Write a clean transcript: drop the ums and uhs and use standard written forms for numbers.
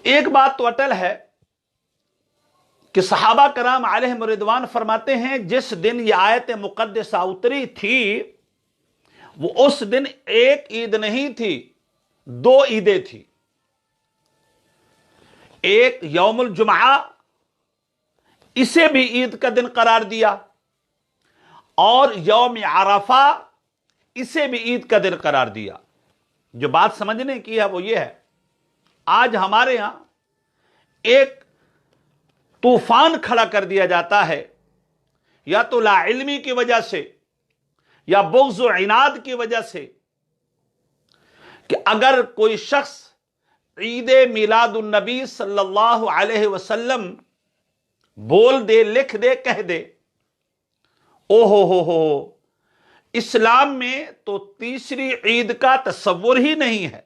ایک بات تو اٹل ہے کہ صحابہ کرام علیہم رضوان فرماتے ہیں جس دن یہ آیت مقدسہ اتری تھی وہ اس دن ایک عید نہیں تھی، دو عیدیں تھی۔ ایک یوم الجمعہ، اسے بھی عید کا دن قرار دیا، اور یوم عرفہ اسے بھی عید کا دن قرار دیا۔ جو بات سمجھنے کی ہے وہ یہ ہے، آج ہمارے ہاں ایک طوفان کھڑا کر دیا جاتا ہے، یا تو لا علمی کی وجہ سے یا بغض و عناد کی وجہ سے، کہ اگر کوئی شخص عید میلاد النبی صلی اللہ علیہ وسلم بول دے، لکھ دے، کہہ دے، او ہو اسلام میں تو تیسری عید کا تصور ہی نہیں ہے۔